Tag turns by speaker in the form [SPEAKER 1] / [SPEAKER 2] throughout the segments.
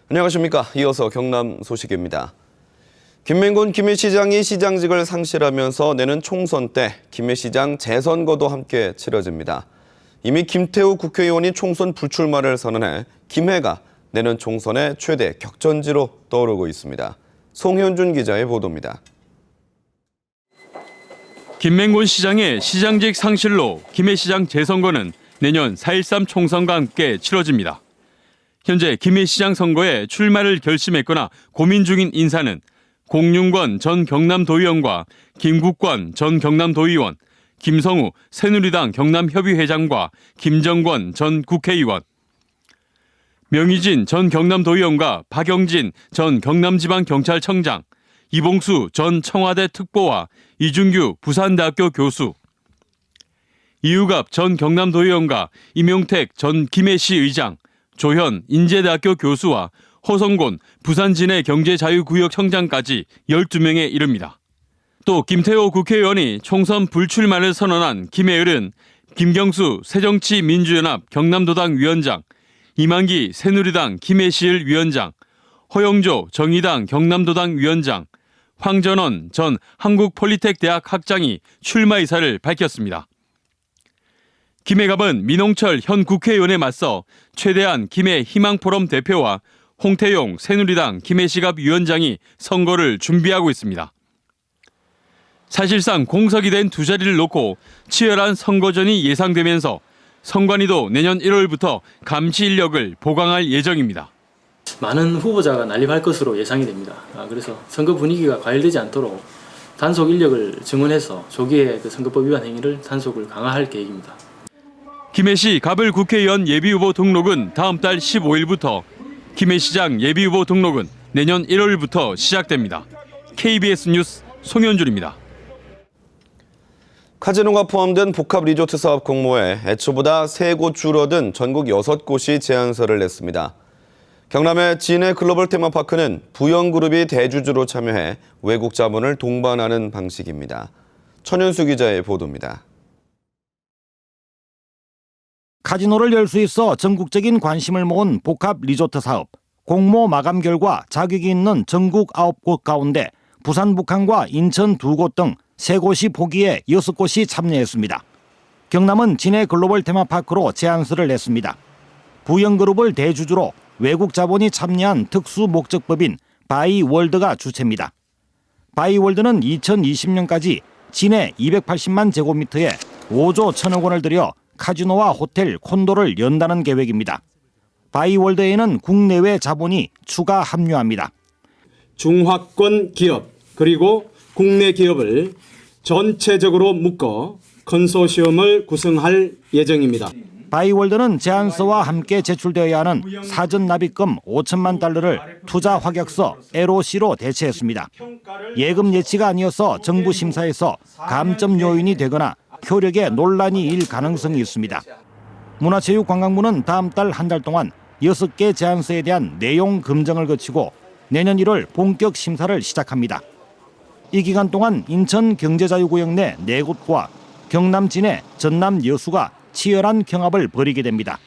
[SPEAKER 1] 안녕하십니까. 이어서 경남 소식입니다. 김맹곤 김해시장이 시장직을 상실하면서 내년 총선 때 김해시장 재선거도 함께 치러집니다. 이미 김태우 국회의원이 총선 불출마를 선언해 김해가 내년 총선의 최대 격전지로 떠오르고 있습니다. 송현준 기자의 보도입니다.
[SPEAKER 2] 김맹곤 시장의 시장직 상실로 김해시장 재선거는 내년 4.13 총선과 함께 치러집니다. 현재 김해시장 선거에 출마를 결심했거나 고민 중인 인사는 공윤권 전 경남도의원과 김국권 전 경남도의원, 김성우 새누리당 경남협의회장과 김정권 전 국회의원, 명희진 전 경남도의원과 박영진 전 경남지방경찰청장, 이봉수 전 청와대 특보와 이준규 부산대학교 교수, 이유갑 전 경남도의원과 임용택 전 김해시 의장, 조현 인제대학교 교수와 허성곤 부산진해 경제자유구역청장까지 12명에 이릅니다. 또 김태호 국회의원이 총선 불출마를 선언한 김해을은 김경수 새정치민주연합 경남도당 위원장, 이만기 새누리당 김해시을 위원장, 허영조 정의당 경남도당 위원장, 황전원 전 한국폴리텍대학 학장이 출마 의사를 밝혔습니다. 김해갑은 민홍철 현 국회의원에 맞서 최대한 김해 희망포럼 대표와 홍태용 새누리당 김해시갑 위원장이 선거를 준비하고 있습니다. 사실상 공석이 된 두 자리를 놓고 치열한 선거전이 예상되면서 선관위도 내년 1월부터 감시 인력을 보강할 예정입니다.
[SPEAKER 3] 많은 후보자가 난립할 것으로 예상이 됩니다. 그래서 선거 분위기가 과열되지 않도록 단속 인력을 증원해서 조기에 선거법 위반 행위를 단속을 강화할 계획입니다.
[SPEAKER 2] 김해시 갑을 국회의원 예비후보 등록은 다음 달 15일부터, 김해시장 예비후보 등록은 내년 1월부터 시작됩니다. KBS 뉴스 송현준입니다.
[SPEAKER 1] 카지노가 포함된 복합 리조트 사업 공모에 애초보다 3곳 줄어든 전국 6곳이 제안서를 냈습니다. 경남의 진해 글로벌 테마파크는 부영그룹이 대주주로 참여해 외국 자본을 동반하는 방식입니다. 천윤수 기자의 보도입니다.
[SPEAKER 4] 카지노를 열 수 있어 전국적인 관심을 모은 복합 리조트 사업. 공모 마감 결과 자격이 있는 전국 9곳 가운데 부산 북한과 인천 2곳 등 3곳이 포기해 6곳이 참여했습니다. 경남은 진해 글로벌 테마파크로 제안서를 냈습니다. 부영그룹을 대주주로 외국 자본이 참여한 특수 목적법인 바이월드가 주체입니다. 바이월드는 2020년까지 진해 280만 제곱미터에 5조 1천억 원을 들여 카지노와 호텔, 콘도를 연다는 계획입니다. 바이월드에는 국내외 자본이 추가 합류합니다.
[SPEAKER 5] 중화권 기업 그리고 국내 기업을 전체적으로 묶어 컨소시엄을 구성할 예정입니다.
[SPEAKER 4] 바이월드는 제안서와 함께 제출되어야 하는 사전 납입금 5천만 달러를 투자 확약서 LOC로 대체했습니다. 예금 예치가 아니어서 정부 심사에서 감점 요인이 되거나 효력에 논란이 일 가능성이 있습니다. 문화체육관광부는 다음 달 한 달 동안 6개 제안서에 대한 내용 검증을 거치고 내년 1월 본격 심사를 시작합니다. 이 기간 동안 인천 경제자유구역 내 4곳과 경남 진해, 전남 여수가 치열한 경합을 벌이게 됩니다.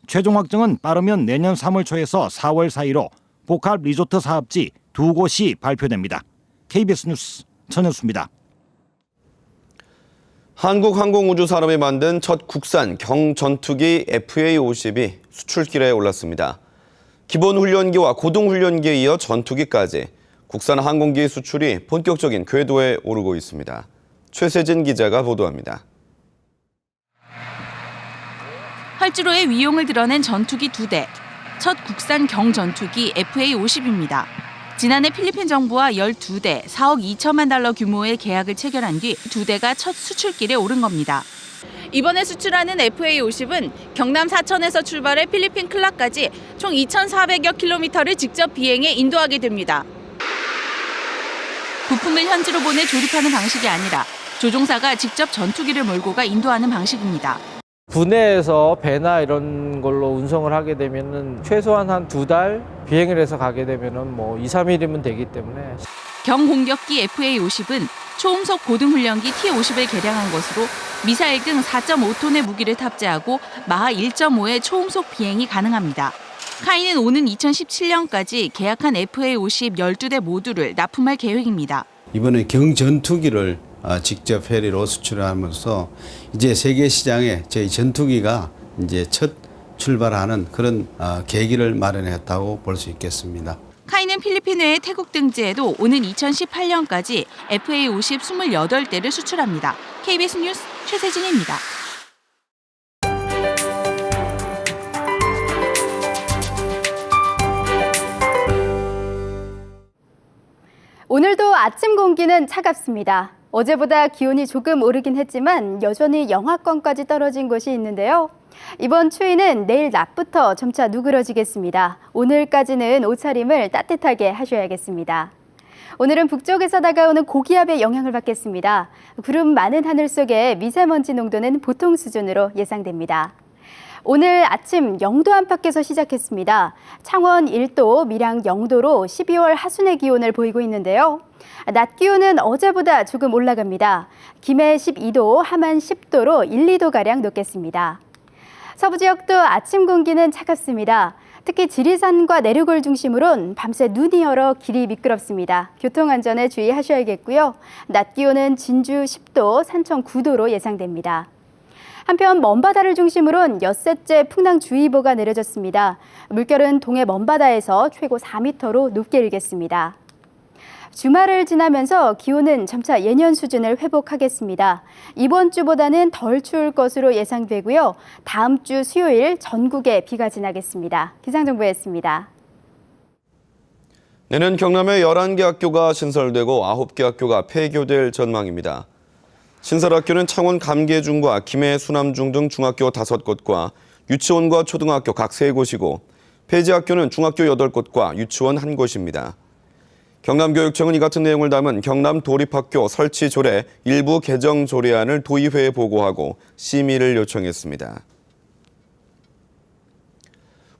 [SPEAKER 4] 최종 확정은 빠르면 내년 3월 초에서 4월 사이로 복합 리조트 사업지 2곳이 발표됩니다. KBS 뉴스 천현수입니다.
[SPEAKER 1] 한국항공우주산업이 만든 첫 국산 경전투기 FA-50이 수출길에 올랐습니다. 기본훈련기와 고등훈련기에 이어 전투기까지 국산 항공기 수출이 본격적인 궤도에 오르고 있습니다. 최세진 기자가 보도합니다.
[SPEAKER 6] 활주로의 위용을 드러낸 전투기 2대, 첫 국산 경전투기 FA-50입니다. 지난해 필리핀 정부와 12대 4억 2천만 달러 규모의 계약을 체결한 뒤 2대가 첫 수출길에 오른 겁니다. 이번에 수출하는 FA-50은 경남 사천에서 출발해 필리핀 클라까지 총 2,400여 킬로미터를 직접 비행해 인도하게 됩니다. 부품을 현지로 보내 조립하는 방식이 아니라 조종사가 직접 전투기를 몰고 가 인도하는 방식입니다.
[SPEAKER 7] 국내에서 배나 이런 걸로 운송을 하게 되면은 최소한 한 2달 비행을 해서 가게 되면은 뭐 2, 3일이면 되기 때문에.
[SPEAKER 6] 경공격기 FA-50은 초음속 고등훈련기 T-50을 개량한 것으로 미사일 등 4.5톤의 무기를 탑재하고 마하 1.5의 초음속 비행이 가능합니다. 카이는 오는 2017년까지 계약한 FA50 12대 모두를 납품할 계획입니다.
[SPEAKER 8] 이번에 경전투기를 직접 해리로 수출하면서 이제 세계 시장에 저희 전투기가 이제 첫 출발하는 그런 계기를 마련했다고 볼 수 있겠습니다.
[SPEAKER 6] 카이는 필리핀 외에 태국 등지에도 오는 2018년까지 FA50 28대를 수출합니다. KBS 뉴스 최세진입니다.
[SPEAKER 9] 오늘도 아침 공기는 차갑습니다. 어제보다 기온이 조금 오르긴 했지만 여전히 영하권까지 떨어진 곳이 있는데요. 이번 추위는 내일 낮부터 점차 누그러지겠습니다. 오늘까지는 옷차림을 따뜻하게 하셔야겠습니다. 오늘은 북쪽에서 다가오는 고기압의 영향을 받겠습니다. 구름 많은 하늘 속에 미세먼지 농도는 보통 수준으로 예상됩니다. 오늘 아침 영도 안팎에서 시작했습니다. 창원 1도, 밀양 0도로 12월 하순의 기온을 보이고 있는데요. 낮 기온은 어제보다 조금 올라갑니다. 김해 12도, 함안 10도로 1, 2도가량 높겠습니다. 서부 지역도 아침 공기는 차갑습니다. 특히 지리산과 내륙을 중심으로는 밤새 눈이 얼어 길이 미끄럽습니다. 교통안전에 주의하셔야겠고요. 낮 기온은 진주 10도, 산청 9도로 예상됩니다. 한편 먼바다를 중심으로는 엿새째 풍랑주의보가 내려졌습니다. 물결은 동해 먼바다에서 최고 4m로 높게 일겠습니다. 주말을 지나면서 기온은 점차 예년 수준을 회복하겠습니다. 이번 주보다는 덜 추울 것으로 예상되고요. 다음 주 수요일 전국에 비가 지나겠습니다. 기상정보였습니다.
[SPEAKER 1] 내년 경남에 11개 학교가 신설되고 9개 학교가 폐교될 전망입니다. 신설학교는 창원 감계중과 김해 수남중 등 중학교 5곳과 유치원과 초등학교 각 3곳이고 폐지학교는 중학교 8곳과 유치원 1곳입니다. 경남교육청은 이 같은 내용을 담은 경남 도립학교 설치 조례 일부 개정 조례안을 도의회에 보고하고 심의를 요청했습니다.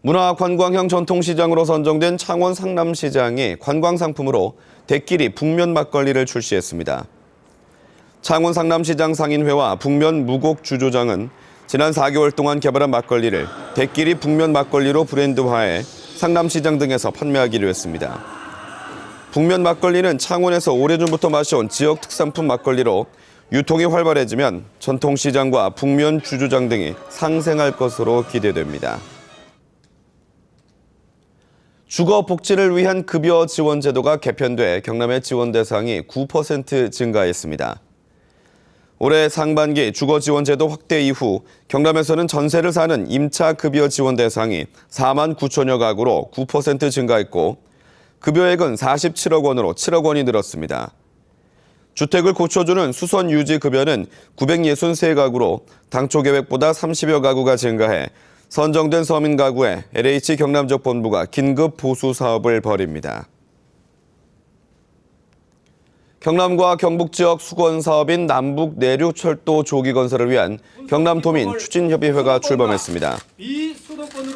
[SPEAKER 1] 문화관광형 전통시장으로 선정된 창원 상남시장이 관광상품으로 대끼리 북면 막걸리를 출시했습니다. 창원 상남시장 상인회와 북면 무곡 주조장은 지난 4개월 동안 개발한 막걸리를 대끼리 북면 막걸리로 브랜드화해 상남시장 등에서 판매하기로 했습니다. 북면 막걸리는 창원에서 오래전부터 마셔온 지역 특산품 막걸리로 유통이 활발해지면 전통시장과 북면 주조장 등이 상생할 것으로 기대됩니다. 주거 복지를 위한 급여 지원 제도가 개편돼 경남의 지원 대상이 9% 증가했습니다. 올해 상반기 주거 지원 제도 확대 이후 경남에서는 전세를 사는 임차 급여 지원 대상이 4만 9천여 가구로 9% 증가했고 급여액은 47억 원으로 7억 원이 늘었습니다. 주택을 고쳐주는 수선 유지 급여는 963가구로 당초 계획보다 30여 가구가 증가해 선정된 서민 가구에 LH 경남적 본부가 긴급 보수 사업을 벌입니다. 경남과 경북 지역 수건 사업인 남북 내륙철도 조기 건설을 위한 경남도민 추진협의회가 출범했습니다.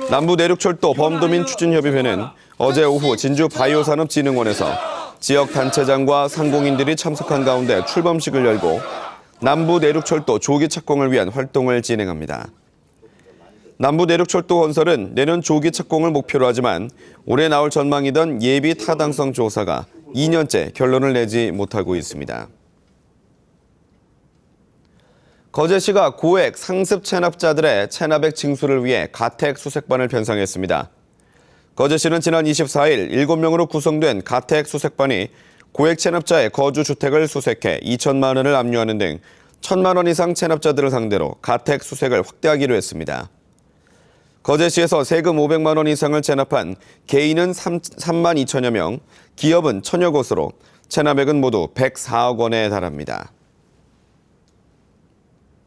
[SPEAKER 1] 남부 내륙철도 범도민 추진협의회는 어제 오후 진주 바이오산업진흥원에서 지역 단체장과 상공인들이 참석한 가운데 출범식을 열고 남부 내륙철도 조기 착공을 위한 활동을 진행합니다. 남부 내륙철도 건설은 내년 조기 착공을 목표로 하지만 올해 나올 전망이던 예비 타당성 조사가 2년째 결론을 내지 못하고 있습니다. 거제시가 고액 상습 체납자들의 체납액 징수를 위해 가택 수색반을 편성했습니다. 거제시는 지난 24일 7명으로 구성된 가택 수색반이 고액 체납자의 거주 주택을 수색해 2천만 원을 압류하는 등 1,000만 원 이상 체납자들을 상대로 가택 수색을 확대하기로 했습니다. 거제시에서 세금 500만 원 이상을 체납한 개인은 3만 2천여 명, 기업은 1,000여 곳으로 체납액은 모두 104억 원에 달합니다.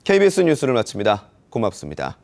[SPEAKER 1] KBS 뉴스를 마칩니다. 고맙습니다.